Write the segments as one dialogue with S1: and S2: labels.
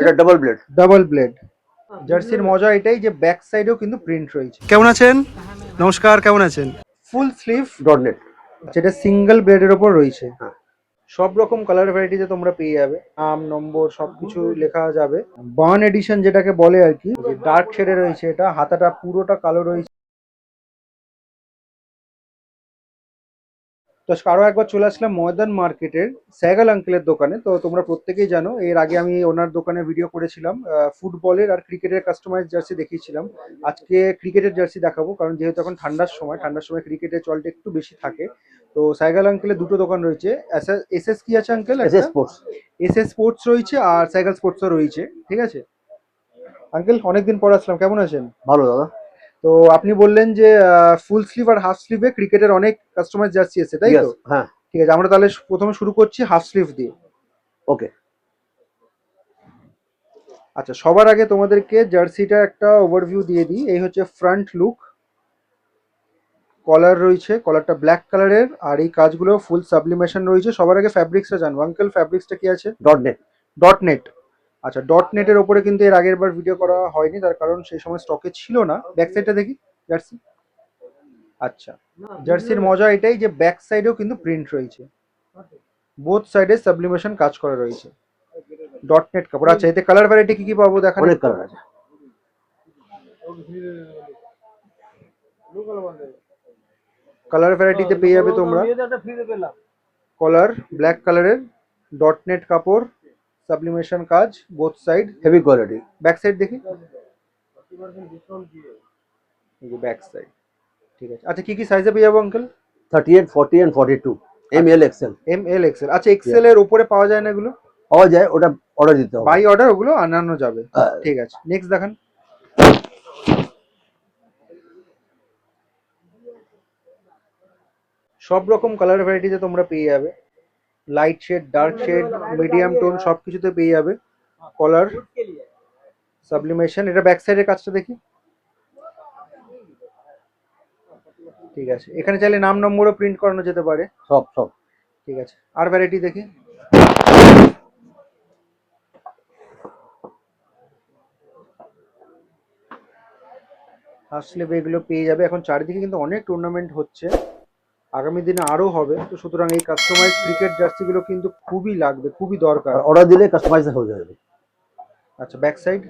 S1: এটা
S2: double blade জার্সির মজা এটাই যে ব্যাক সাইডেও কিন্তু প্রিন্ট রয়েছে। কেমন আছেন? নমস্কার, কেমন আছেন? ফুল স্লিভ
S1: ডটনেট
S2: যেটা সিঙ্গেল ব্লেডের ওপর রয়েছে। সব রকম কালার ভ্যারাইটিতে তোমরা পেয়ে যাবে, নাম নম্বর সবকিছু লেখা যাবে। বার্ন এডিশন যেটাকে বলে আর কি, যে ডার্ক শেডে রয়েছে, এটা হাতাটা পুরোটা কালো রয়েছে। তো আরো একবার চলে আসলাম ময়দান মার্কেটের সাইগাল আঙ্কেলের দোকানে। তো তোমরা প্রত্যেকেই জানো, এর আগে আমি ওনার দোকানে ভিডিও করেছিলাম, ফুটবলের আর ক্রিকেটের কাস্টমাইজ জার্সি দেখিয়েছিলাম। আজকে ক্রিকেটের জার্সি দেখাবো, কারণ যেহেতু এখন ঠান্ডার সময় ক্রিকেটের চলটা একটু বেশি থাকে। তো সাইগাল আঙ্কেলের দুটো দোকান রয়েছে। এস এস কি আছে আঙ্কেল? এস এস স্পোর্টস রয়েছে আর সাইকেল স্পোর্টসও রয়েছে। ঠিক আছে আঙ্কেল, অনেকদিন পর আসলাম, কেমন আছেন?
S1: ভালো দাদা।
S2: তো আপনি বললেন যে ফুল স্লিভ আর হাফ স্লিভে ক্রিকেটের অনেক কাস্টমাইজ জার্সি আছে, তাই তো?
S1: হ্যাঁ,
S2: ঠিক আছে, আমরা তাহলে প্রথমে শুরু করছি হাফ স্লিভ দিয়ে।
S1: ওকে।
S2: আচ্ছা, সবার আগে তোমাদেরকে জার্সিটা একটা ওভারভিউ দিয়ে দিই। এই হচ্ছে ফ্রন্ট লুক। কলার রয়েছে, কলারটা ব্ল্যাক কালারের, আর এই কাজগুলো ফুল সাবলিমেশন রয়েছে। সবার আগে ফ্যাব্রিক্সটা জানবো আঙ্কেল, ফ্যাব্রিক্সটা কি আছে? Dot net. আচ্ছা, ডট নেটের ওপরে কিন্তু এর আগের বার ভিডিও করা হয়নি, তার কারণ সেই সময় স্টকে ছিল না। ব্যাক সাইডটা দেখি জার্সি। আচ্ছা, জার্সির মজা এটাই যে ব্যাক সাইডেও কিন্তু প্রিন্ট রয়েছে, বোথ সাইডে সাবলিমেশন কাজ করা রয়েছে। ডট নেট কাপড়। আচ্ছা, এতে কালার ভ্যারাইটি কি কি পাবো দেখান?
S1: অনেক কালার আছে।
S2: কালার ভ্যারাইটিতে পেয়ে যাবে তোমরা কলার ব্ল্যাক কালারের, ডট নেট কাপড়, সাবলিমেশন কাজ, both side,
S1: heavy quality.
S2: Back side দেখি, ব্যাক সাইড। ঠিক আছে। আচ্ছা, কি কি সাইজে পেয়ে যাবো uncle?
S1: 38, 40 and 42, ML XL।
S2: ML XL। আচ্ছা, এক্সেল এর উপরে পাওয়া যায় না এগুলো?
S1: পাওয়া যায়, ওটা অর্ডার দিতে হবে।
S2: বাই অর্ডার ওগুলো আনানো যাবে। ঠিক আছে, নেক্সট দেখান। সব রকম কালার ভ্যারাইটিতে তোমরা পেয়ে যাবে, light shade, dark shade, medium tone সবকিছুতে পেয়ে যাবে। কলার, সাবলিমেশন। এটা ব্যাক সাইডের কাজটা দেখি। ঠিক আছে, এখানে চাইলে নাম নম্বরও প্রিন্ট করানো যেতে পারে।
S1: সব
S2: ঠিক আছে, আর ভ্যারাইটি দেখি। আসলে এগুলো পেয়ে যাবে। এখন চারিদিকে কিন্তু অনেক টুর্নামেন্ট হচ্ছে, আগামী দিনে আরো হবে। তো সুতরাং এই কাস্টমাইজ ক্রিকেট জার্সিগুলো কিন্তু খুবই লাগবে, খুবই দরকার।
S1: অর্ডার দিলে কাস্টমাইজ হয়ে যাবে।
S2: আচ্ছা, ব্যাক সাইড।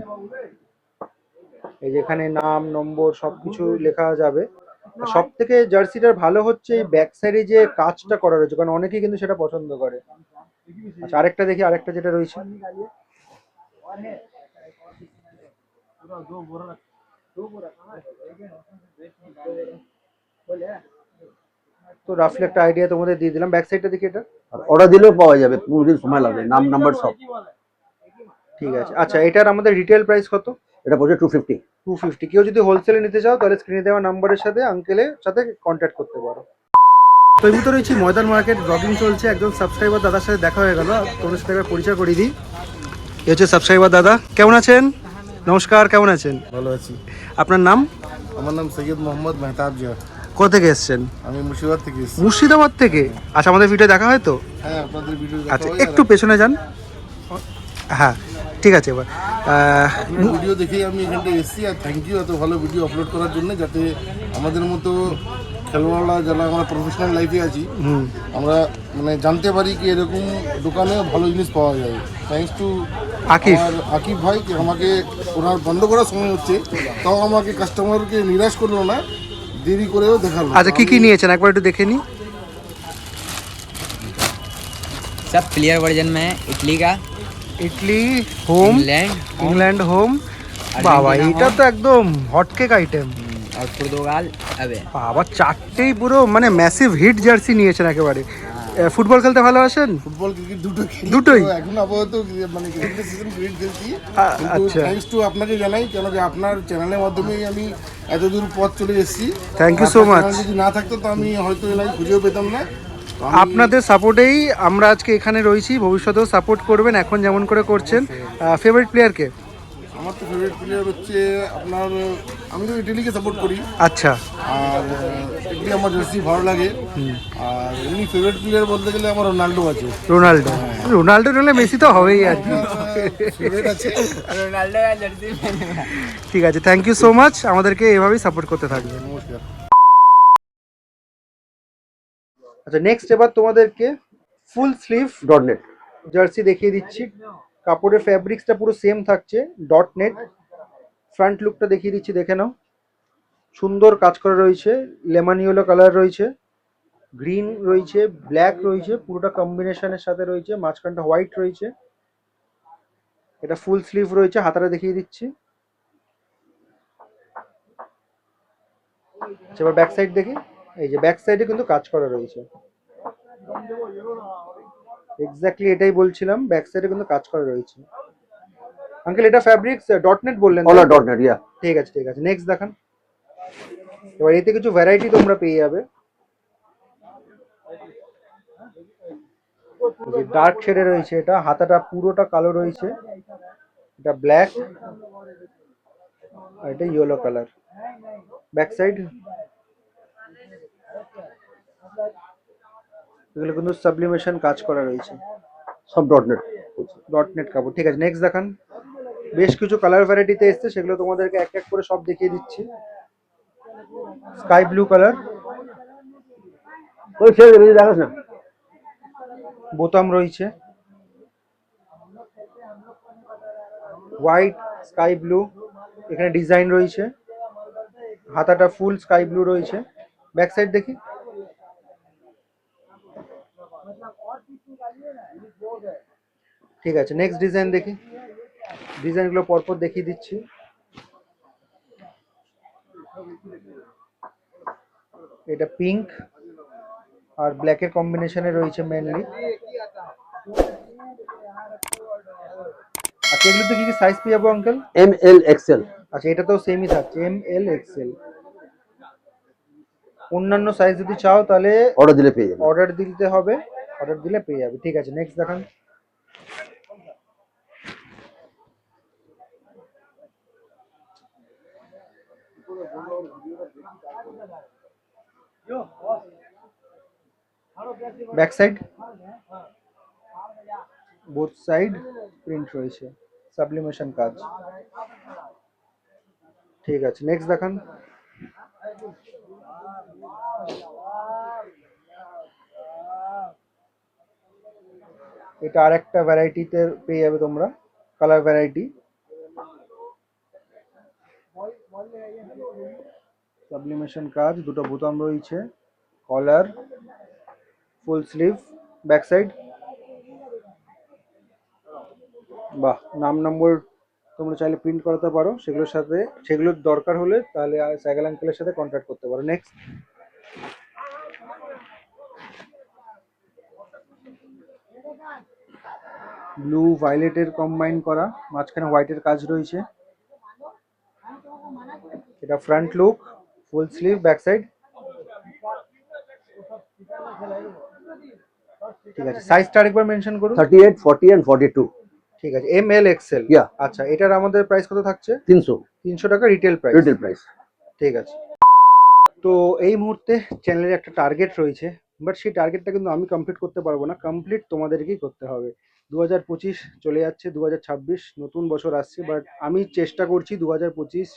S2: এই যে এখানে নাম নম্বর সবকিছু লেখা যাবে। সব থেকে জার্সিটার ভালো হচ্ছে এই ব্যাক সাইডে যে কাজটা করা রয়েছে, কারণ অনেকেই কিন্তু সেটা পছন্দ করে। আচ্ছা, আরেকটা দেখি, আরেকটা যেটা রয়েছে। তো রাফলি একটা আইডিয়া তোমাদের দিয়ে দিলাম। ব্যাক সাইডটা দেখি, এটা
S1: অর্ডার দিলেও পাওয়া যাবে, 15 দিন সময় লাগবে, নাম নাম্বার সব।
S2: ঠিক আছে। আচ্ছা, এটার আমাদের রিটেল প্রাইস কত?
S1: এটা পড়ছে 250।
S2: 250। কেউ যদি হোলসেলে নিতে চাও তাহলে স্ক্রিনে দেওয়া নাম্বারের সাথে আঙ্কেলের সাথে কন্ট্যাক্ট করতে পারো। তো এই তো রয়েছি ময়দান মার্কেট, ব্লগিং চলছে। একজন সাবস্ক্রাইবার দাদার সাথে দেখা হয়ে গেল, তোমাদের সাথে একবার পরিচয় করিয়ে দিই। এ হচ্ছে সাবস্ক্রাইবার দাদা, কেমন আছেন? নমস্কার, কেমন আছেন?
S3: ভালো আছি।
S2: আপনার নাম?
S3: আমার নাম সৈয়দ মোহাম্মদ মেহতাব জিয়া।
S2: কোথা থেকে এসেছেন?
S3: আমি মুর্শিদাবাদ থেকে এসেছি।
S2: মুর্শিদাবাদ থেকে? আচ্ছা, আমাদের ভিডিও দেখা হয় তো?
S3: হ্যাঁ, আপনাদের ভিডিও দেখা
S2: আচ্ছা,
S3: হয়।
S2: একটু পেছনে যান। হ্যাঁ, ঠিক আছে। এবার
S3: আপনার ভিডিও দেখেই আমি এখানটা এসেছি। আর থ্যাংক ইউ এত ভালো ভিডিও আপলোড করার জন্য, যাতে আমাদের মতো খেলোয়াড়রা যারা আমরা প্রফেশনাল লাইফে আছি, আমরা মানে জানতে পারি কি এরকম দোকানে ভালো জিনিস পাওয়া যায়। থ্যাংকস টু আকিব ভাই, কি আমাকে ওনার বন্ধ করার সময় হচ্ছে, তাও আমাকে কাস্টমারকে নিরাশ করলো না, দেরি করেও দেখালো।
S2: আচ্ছা, কি কি নিয়েছেন একবার একটু দেখে নিই।
S4: सब प्लेयर वर्जन में है। इटली का,
S2: ইটলি হোম, ইংল্যান্ড হোম। বাবা, এটা তো একদম হটকেক আইটেম।
S4: और पुर्तगाल अबे।
S2: বাবা, চারটেই পুরো মানে ম্যাসিভ হিট জার্সি নিয়েছেন একেবারে। ফুটবল খেলতে ভালোবাসেন?
S3: ফুটবল ক্রিকেট
S2: দুটোই?
S3: এখন আপাতত মানে ক্রিকেট সিজন ক্রিকেট খেলছি।
S2: আচ্ছা,
S3: থ্যাঙ্কস টু আপনাকে জানাই, কেন কি আপনার চ্যানেলের মাধ্যমেই আমি এতদূর পথ চলে এসেছি।
S2: Thank you so much.
S3: যদি না থাকতো তো আমি হয়তো এলাই খুঁজেও পেতাম না।
S2: আপনাদের সাপোর্টেই আমরা আজকে এখানে রয়েছি, ভবিষ্যতেও সাপোর্ট করবেন এখন যেমন করে করছেন। ফেভারিট প্লেয়ারকে?
S3: আমার তো ফেভারিট প্লেয়ার হচ্ছে আপনার, আমি তো ইটালিকে সাপোর্ট করি,
S2: আচ্ছা
S3: আর ইটালি আমার জার্সি ভালো লাগে। আর এমনি ফেভারিট প্লেয়ার বলতে গেলে আমার রোনাল্ডো আছে।
S2: রোনাল্ডো, রোনাল্ডো হলে মেসি তো হবেই আর কি।
S3: ফেভারিট আছে।
S4: रोनाल्डो का जर्सी पहनूंगा।
S2: ঠিক আছে, থ্যাংক ইউ সো মাচ, আমাদেরকে এভাবেই সাপোর্ট করতে থাকবেন।
S3: নমস্কার।
S2: আচ্ছা নেক্সট এবার তোমাদেরকে full sleeve
S1: dot net.
S2: Jersey দেখিয়ে দিচ্ছি। কাপড়ের ফ্যাব্রিক্সটা পুরো সেম থাকছে, ডট নেট। ফ্রন্ট লুকটা দেখিয়ে দিচ্ছি, দেখে নাও। সুন্দর কাজ করা রয়েছে, লেমন ইয়েলো কালার রয়েছে, গ্রিন রয়েছে, ব্ল্যাক রয়েছে, পুরোটা কম্বিনেশনের সাথে রয়েছে, মাঝখানটা হোয়াইট রয়েছে। এটা ফুল স্লিভ রয়েছে, হাতাটা দেখিয়ে দিচ্ছি। আচ্ছা, এবার ব্যাক সাইড দেখি। এই যে ব্যাক সাইডে কিন্তু কাজ করা রয়েছে, এক্স্যাক্টলি এটাই বলছিলাম, ব্যাক সাইডে কিন্তু কাজ করা রয়েছে। আঙ্কেল এটা ফ্যাব্রিক্স ডট নেট বললেন তো?
S1: অল ডট নেট, ইয়া।
S2: ঠিক আছে ঠিক আছে, নেক্সট দেখান। এবার এতে কিছু ভ্যারাইটি তোমরা পেয়ে যাবে। ডার্ক শেডে রয়েছে, এটা হাতাটা পুরোটা কালো রয়েছে, এটা ব্ল্যাক, আর এটা ইয়েলো কালার। ব্যাক সাইড এগুলো কিন্তু সাবলিমেশন কাজ করা রয়েছে,
S1: সব ডট নেট।
S2: ডট নেট কাপড়। ঠিক আছে, নেক্সট দেখান। বেশ কিছু কালার ভ্যারাইটিতে এসছে, সেগুলো তোমাদেরকে এক এক করে সব দেখিয়ে দিচ্ছি। স্কাই ব্লু কালার,
S1: ওই সে দেখাস না।
S2: বোতাম রয়েছে, হোয়াইট, স্কাই ব্লু, এখানে ডিজাইন রয়েছে, হাতাটা ফুল স্কাই ব্লু রয়েছে। ব্যাক সাইড দেখি। ঠিক আছে, নেক্সট ডিজাইন দেখি। ডিজাইনগুলো পরপর দেখিয়ে দিচ্ছি। এটা পিঙ্ক আর ব্ল্যাকের কম্বিনেশনে রয়েছে মেনলি। আচ্ছা, এগুলোতে কি কি সাইজ পেয়ে যাবো আঙ্কেল?
S1: M L XL.
S2: আচ্ছা, এটা তো সেমই থাকছে, এম এল এক্সেল। অন্যান্য সাইজ যদি চাও তাহলে
S1: অর্ডার দিলে পেয়ে যাবে।
S2: অর্ডার দিতে হবে, অর্ডার দিলে পেয়ে যাবে। ঠিক আছে, নেক্সট দেখান। Back side, both side print রয়েছে, সাবলিমেশন কাজ। ঠিক আছে, নেক্সট দেখান। এটা আরেকটা ভ্যারাইটিতে পেয়ে যাবে তোমরা, কালার ভ্যারাইটি। সাবলিমেশন কাজ, দুটো বোতাম রয়েছে, কলার, ফুল স্লিভ, ব্যাক সাইড। বাহ, নাম নম্বর তোমরা চাইলে প্রিন্ট করাতে পারো, সেগুলোর সাথে সেগুলোর দরকার হলে তাহলে সাইকেল আঙ্কেলের সাথে কন্ট্যাক্ট করতে পারো। নেক্সট, ব্লু ভায়োলেটের কম্বাইন করা, মাঝখানে হোয়াইটের কাজ রয়েছে। এটা front look, full sleeve, back side. ঠিক আছে, সাইজটা আরেকবার মেনশন করুন।
S1: 38, 40 and 42।
S2: ঠিক আছে, এম এল এক্সেল।
S1: Yeah.
S2: আচ্ছা, এটার আমাদের প্রাইস কত থাকছে?
S1: 300
S2: 300 টাকা রিটেল প্রাইস।
S1: Retail price.
S2: ঠিক আছে, তো এই মুহূর্তে চ্যানেলের একটা টার্গেট রয়েছে, বাট সেই টার্গেটটা কিন্তু আমি কমপ্লিট করতে পারবো না, কমপ্লিট তোমাদেরকেই করতে হবে। 2025 চলে যাচ্ছে, 2026 নতুন বছর আসছে, বাট আমি চেষ্টা করছি 2025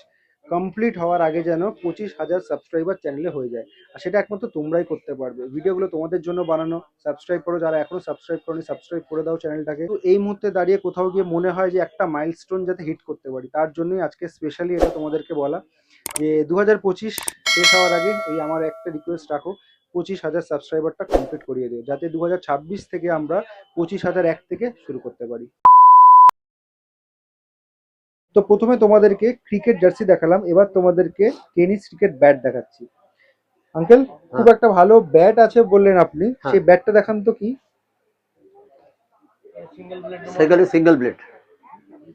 S2: কমপ্লিট হওয়ার আগে যেন 25,000 সাবস্ক্রাইবার চ্যানেলে হয়ে যায়। আর সেটা একমাত্র তোমরাই করতে পারবে। ভিডিওগুলো তোমাদের জন্য বানানো, সাবস্ক্রাইব করো, যারা এখনো সাবস্ক্রাইব করোনি সাবস্ক্রাইব করে দাও চ্যানেলটাকে। তো এই মুহূর্তে দাঁড়িয়ে কোথাও গিয়ে মনে হয় যে একটা মাইলস্টোন যাতে হিট করতে পারি, তার জন্যই আজকে স্পেশালি এটা তোমাদেরকে বলা যে 2025 শেষ হওয়ার আগে এই আমার একটা রিকোয়েস্ট রাখো, 25,000 সাবস্ক্রাইবারটা কমপ্লিট করিয়ে দিও, যাতে 2026 থেকে আমরা 25,001 থেকে শুরু করতে পারি। তো প্রথমে তোমাদেরকে ক্রিকেট জার্সি দেখালাম, এবার তোমাদেরকে টেনিস ক্রিকেট ব্যাট দেখাচ্ছি। আঙ্কেল, খুব একটা ভালো ব্যাট আছে বললেন আপনি, সেই ব্যাটটা দেখান তো। কি
S1: সিঙ্গেল ব্লেড।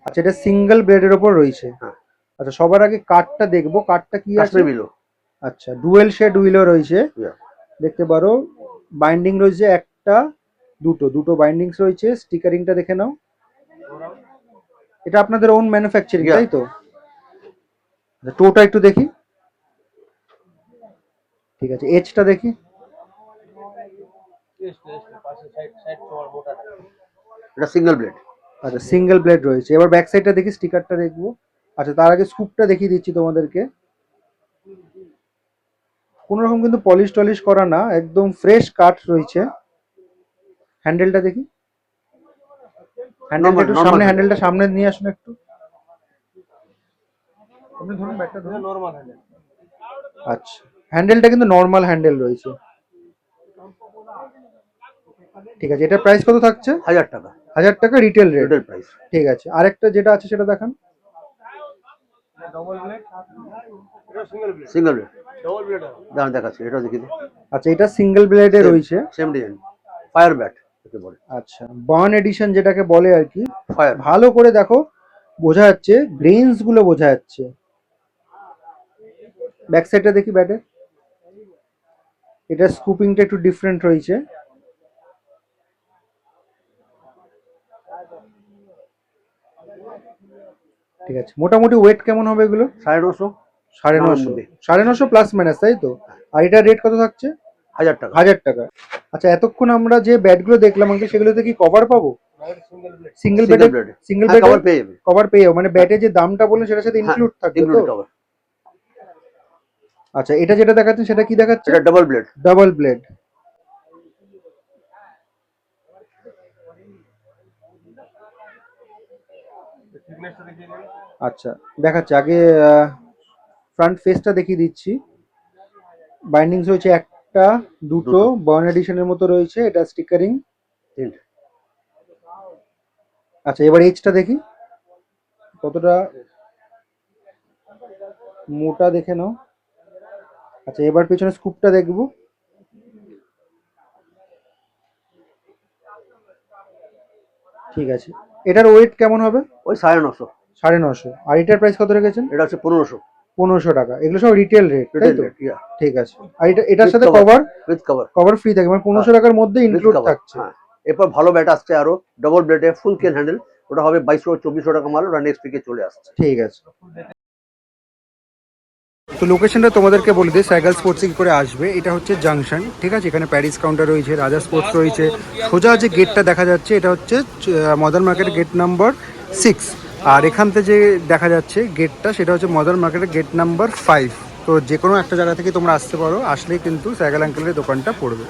S2: আচ্ছা, এটা সিঙ্গেল ব্লেডের ওপর রয়েছে। আচ্ছা, সবার আগে কার্ডটা দেখবো, কার্ডটা কি আছে?
S1: বিলো।
S2: আচ্ছা, ডুয়েল শেড হুইলও রয়েছে,
S1: Yeah.
S2: দেখতে পারো। বাইন্ডিং রয়েছে একটা, দুটো বাইন্ডিংস রয়েছে। স্টিকারিংটা দেখে নাও, এটা আপনাদের ওন ম্যানুফ্যাকচারিং
S1: Yeah.
S2: তাই তো? টোটা একটু দেখি। ঠিক আছে, এজটা দেখি।
S1: এটা সিঙ্গেল ব্লেড।
S2: আচ্ছা, সিঙ্গেল ব্লেড রয়েছে। এবার ব্যাক সাইডটা দেখি, স্টিকারটা দেখবো। আচ্ছা, তার আগে স্কুপটা দেখিয়ে দিচ্ছি তোমাদেরকে। কোনো রকম কিন্তু পলিশ টলিশ করা না, একদম ফ্রেশ কাট রয়েছে। হ্যান্ডেলটা দেখি, হ্যান্ডেলটা একটু
S1: normal
S2: সামনে,
S1: handle.
S2: হ্যান্ডেলটা সামনে নিয়ে আসুন একটু। আপনি ধরুন ব্যাগটা ধরুন। Normal handle. আচ্ছা, হ্যান্ডেলটা কিন্তু নরমাল হ্যান্ডেল রয়েছে। ঠিক আছে, এটার প্রাইস কত থাকছে?
S1: 1000 টাকা
S2: 1000 টাকা রিটেল রেট।
S1: Retail price.
S2: ঠিক আছে, আরেকটা যেটা আছে সেটা দেখান।
S1: Single blade. দাঁড়ান দেখাচ্ছি, এটা দেখি।
S2: আচ্ছা, এটা সিঙ্গেল ব্লেডে রয়েছে।
S1: সেম ডিজাইন, ফায়ার ব্যাট একে বলে।
S2: আচ্ছা, বার্ন এডিশন যেটাকে বলে আর কি।
S1: ফায়ার।
S2: ভালো করে দেখো, বোঝা যাচ্ছে, গ্রেইনস গুলো বোঝা যাচ্ছে। ব্যাক সাইডটা দেখি ব্যাটে। এটা স্কুপিংটা একটু ডিফারেন্ট রয়েছে। ঠিক আছে, মোটামুটি ওয়েট কেমন হবে এগুলো?
S1: 950
S2: 950 950 প্লাস মাইনাস তাই তো? আর এটার রেট কত থাকছে?
S1: 1000 টাকা
S2: 1000 টাকা। আচ্ছা, এতক্ষণ আমরা যে ব্যাটগুলো দেখলাম আঙ্কেল, সেগুলোতে কি কভার পাবো? Single
S1: Single
S2: bed,
S1: blade।
S2: Single
S1: হ্যাঁ,
S2: বেড
S1: cover পেয়ে যাবে।
S2: কভার পেয়ে যাবো, মানে ব্যাটে যে দামটা বললেন সেটার সাথে ইনক্লুড থাকবে তো?
S1: Include cover.
S2: আচ্ছা, এটা যেটা দেখাচ্ছেন সেটা কি দেখাচ্ছে?
S1: এটা ডাবল ব্লেড।
S2: Double blade. আচ্ছা, দেখাচ্ছে। আগে ফ্রন্ট ফেসটা দেখিয়ে দিচ্ছি। বাইন্ডিংস রয়েছে একটা, দুটো বার্ন এডিশনের মতো রয়েছে। এটা স্টিকারিং।
S1: তিনটে।
S2: আচ্ছা, এবার এজটা দেখি কতটা মোটা, দেখে নাও। আচ্ছা, এবার পেছনে স্কুপটা দেখবো। ঠিক আছে, এটার ওয়েট কেমন হবে?
S1: ওই 950।
S2: 950। আর এটার প্রাইস কত রেখেছেন?
S1: এটা হচ্ছে 1500
S2: 1500 টাকা। এগুলো সব রিটেল রেট তাই
S1: রিটেল
S2: তো?
S1: রেট। ইয়া,
S2: ঠিক আছে। আর এটার
S1: With
S2: সাথে
S1: cover।
S2: Cover
S1: with cover.
S2: Cover free থাকে, মানে 1500 টাকার মধ্যে
S1: উইথ
S2: ইনক্লুড
S1: কভার।
S2: থাকছে।
S1: হ্যাঁ, এরপর ভালো ব্যাট আসছে আরো, ডাবল ব্লেডে ফুল কেন হ্যান্ডেল। ওটা হবে 2200-2400 টাকা মাল, ওটা নেক্সট উইকে চলে আসছে।
S2: ঠিক আছে। তো লোকেশনটা তোমাদেরকে বলে দিই, সাইকেল স্পোর্টসে কি করে আসবে। এটা হচ্ছে জাংশন, ঠিক আছে? এখানে প্যারিস কাউন্টার রয়েছে, রাজা স্পোর্টস রয়েছে। সোজা যে গেটটা দেখা যাচ্ছে এটা হচ্ছে মডার্ন মার্কেট গেট নাম্বার 6। আর এখান থেকে যে দেখা যাচ্ছে গেটটা, সেটা হচ্ছে মডার্ন মার্কেটের গেট নাম্বার 5। তো যে কোনো একটা জায়গা থেকে তোমরা আসতে পারো, আসলেই কিন্তু সাইকেল আঙ্কেলের দোকানটা পড়বে।